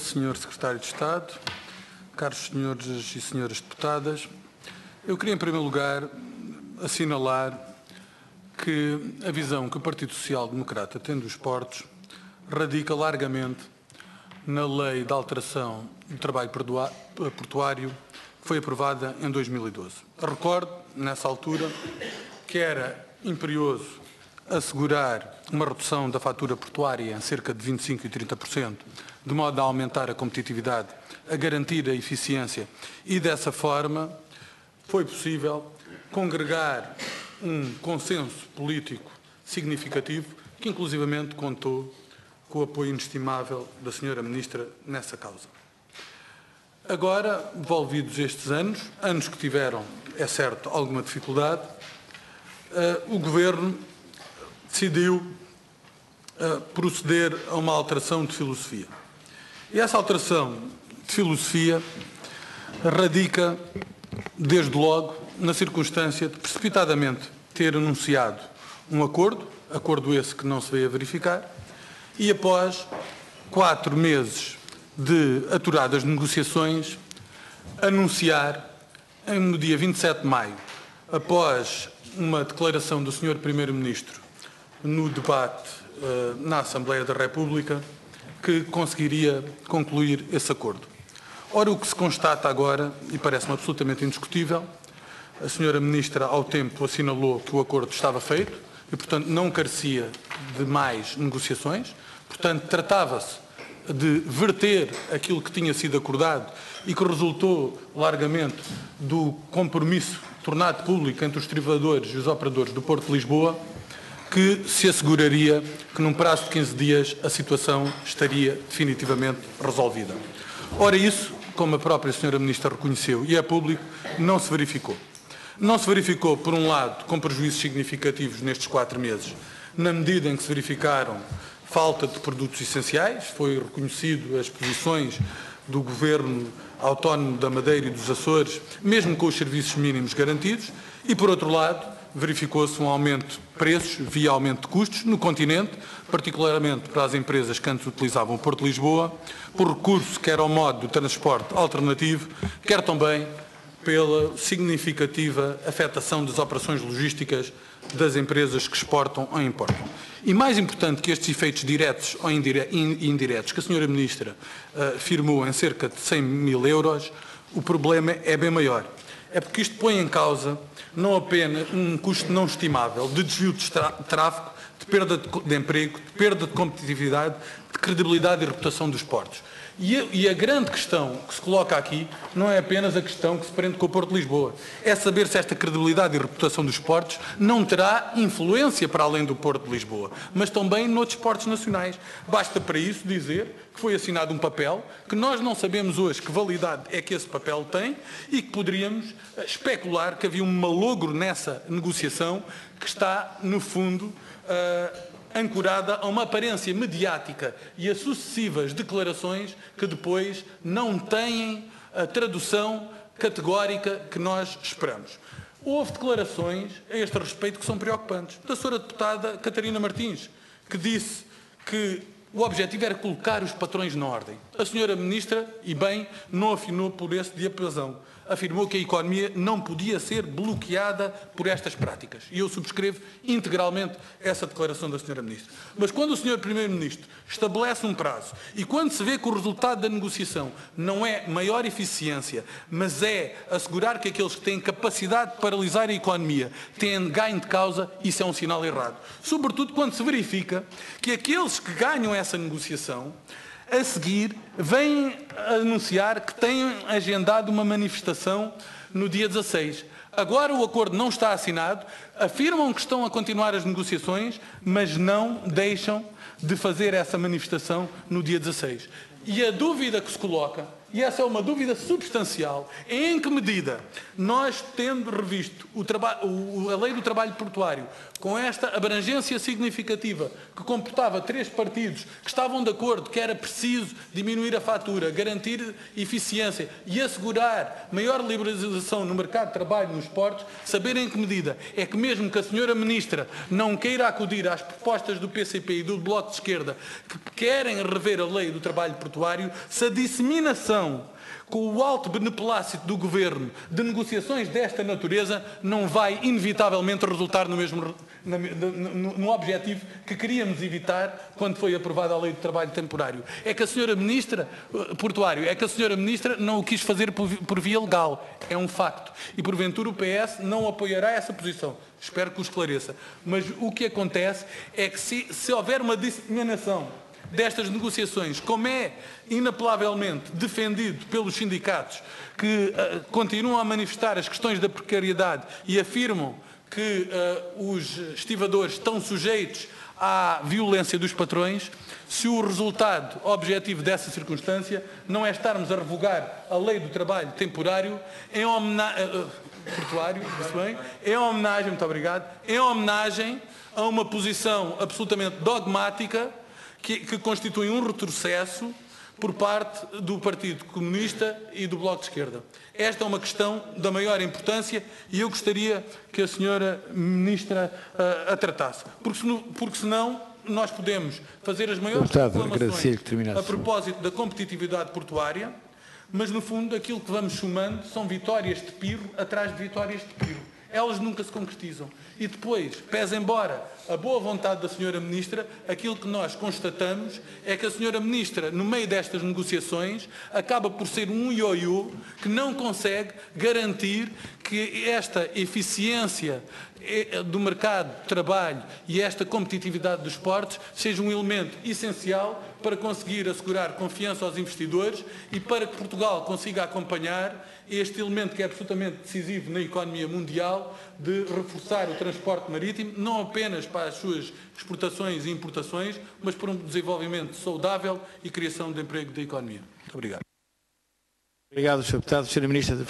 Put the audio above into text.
Senhor Secretário de Estado, caros senhores e senhoras deputadas, eu queria em primeiro lugar assinalar que a visão que o Partido Social Democrata tem dos portos radica largamente na Lei de Alteração do Trabalho Portuário que foi aprovada em 2012. Recordo, nessa altura, que era imperioso assegurar uma redução da fatura portuária em cerca de 25% e 30%, de modo a aumentar a competitividade, a garantir a eficiência e, dessa forma, foi possível congregar um consenso político significativo que, inclusivamente, contou com o apoio inestimável da Sra. Ministra nessa causa. Agora, devolvidos estes anos que tiveram, é certo, alguma dificuldade, o Governo decidiu proceder a uma alteração de filosofia. E essa alteração de filosofia radica, desde logo, na circunstância de precipitadamente ter anunciado um acordo esse que não se veio a verificar, e após 4 meses de aturadas negociações, anunciar, no dia 27 de maio, após uma declaração do Sr. Primeiro-Ministro no debate na Assembleia da República, que conseguiria concluir esse acordo. Ora, o que se constata agora, e parece-me absolutamente indiscutível, a Sra. Ministra, ao tempo, assinalou que o acordo estava feito e, portanto, não carecia de mais negociações. Portanto, tratava-se de verter aquilo que tinha sido acordado e que resultou largamente do compromisso tornado público entre os tribunadores e os operadores do Porto de Lisboa, que se asseguraria que, num prazo de 15 dias, a situação estaria definitivamente resolvida. Ora, isso, como a própria Sra. Ministra reconheceu e é público, não se verificou. Não se verificou, por um lado, com prejuízos significativos nestes 4 meses, na medida em que se verificaram falta de produtos essenciais, foi reconhecido as posições do Governo Autónomo da Madeira e dos Açores, mesmo com os serviços mínimos garantidos, e, por outro lado, verificou-se um aumento de preços via aumento de custos no continente, particularmente para as empresas que antes utilizavam o Porto de Lisboa, por recurso quer ao modo do transporte alternativo, quer também pela significativa afetação das operações logísticas das empresas que exportam ou importam. E mais importante que estes efeitos diretos ou indiretos que a Sra. Ministra afirmou em cerca de 100 mil euros, o problema é bem maior. É porque isto põe em causa não apenas um custo não estimável de desvio de tráfego, de perda de emprego, de perda de competitividade, de credibilidade e reputação dos portos. E a grande questão que se coloca aqui não é apenas a questão que se prende com o Porto de Lisboa. É saber se esta credibilidade e reputação dos portos não terá influência para além do Porto de Lisboa, mas também noutros portos nacionais. Basta para isso dizer que foi assinado um papel que nós não sabemos hoje que validade é que esse papel tem e que poderíamos especular que havia um malogro nessa negociação que está, no fundo, ancorada a uma aparência mediática e a sucessivas declarações que depois não têm a tradução categórica que nós esperamos. Houve declarações a este respeito que são preocupantes. Da Sra. Deputada Catarina Martins, que disse que o objetivo era colocar os patrões na ordem. A Sra. Ministra, e bem, não afinou por esse diapasão. Afirmou que a economia não podia ser bloqueada por estas práticas. E eu subscrevo integralmente essa declaração da Sra. Ministra. Mas quando o Sr. Primeiro-Ministro estabelece um prazo e quando se vê que o resultado da negociação não é maior eficiência, mas é assegurar que aqueles que têm capacidade de paralisar a economia têm ganho de causa, isso é um sinal errado. Sobretudo quando se verifica que aqueles que ganham essa negociação a seguir, vêm anunciar que têm agendado uma manifestação no dia 16. Agora o acordo não está assinado, afirmam que estão a continuar as negociações, mas não deixam de fazer essa manifestação no dia 16. E a dúvida que se coloca e essa é uma dúvida substancial, é em que medida nós, tendo revisto a lei do trabalho portuário, com esta abrangência significativa, que comportava 3 partidos que estavam de acordo que era preciso diminuir a fatura, garantir eficiência e assegurar maior liberalização no mercado de trabalho nos portos, saber em que medida é que, mesmo que a senhora Ministra não queira acudir às propostas do PCP e do Bloco de Esquerda, que querem rever a lei do trabalho portuário, se a disseminação com o alto beneplácito do Governo de negociações desta natureza não vai inevitavelmente resultar no objetivo que queríamos evitar quando foi aprovada a lei do trabalho temporário. É que a senhora Ministra não o quis fazer por via legal, é um facto. E porventura o PS não apoiará essa posição. Espero que o esclareça. Mas o que acontece é que se houver uma disseminação destas negociações, como é inapelavelmente defendido pelos sindicatos, que continuam a manifestar as questões da precariedade e afirmam que os estivadores estão sujeitos à violência dos patrões, se o resultado objetivo dessa circunstância não é estarmos a revogar a lei do trabalho temporário em homenagem, muito obrigado, em homenagem a uma posição absolutamente dogmática que constitui um retrocesso por parte do Partido Comunista e do Bloco de Esquerda. Esta é uma questão da maior importância e eu gostaria que a senhora Ministra a tratasse. Porque senão nós podemos fazer as maiores reclamações a propósito da competitividade portuária, mas no fundo aquilo que vamos somando são vitórias de pirro atrás de vitórias de pirro. Elas nunca se concretizam. E depois, pese embora a boa vontade da senhora Ministra, aquilo que nós constatamos é que a senhora Ministra, no meio destas negociações, acaba por ser um ioiô que não consegue garantir que esta eficiência do mercado de trabalho e esta competitividade dos portos seja um elemento essencial para conseguir assegurar confiança aos investidores e para que Portugal consiga acompanhar este elemento que é absolutamente decisivo na economia mundial de reforçar o transporte marítimo, não apenas para as suas exportações e importações, mas para um desenvolvimento saudável e criação de emprego da economia. Muito obrigado. Obrigado, Sr. Deputado. Sra. Ministra.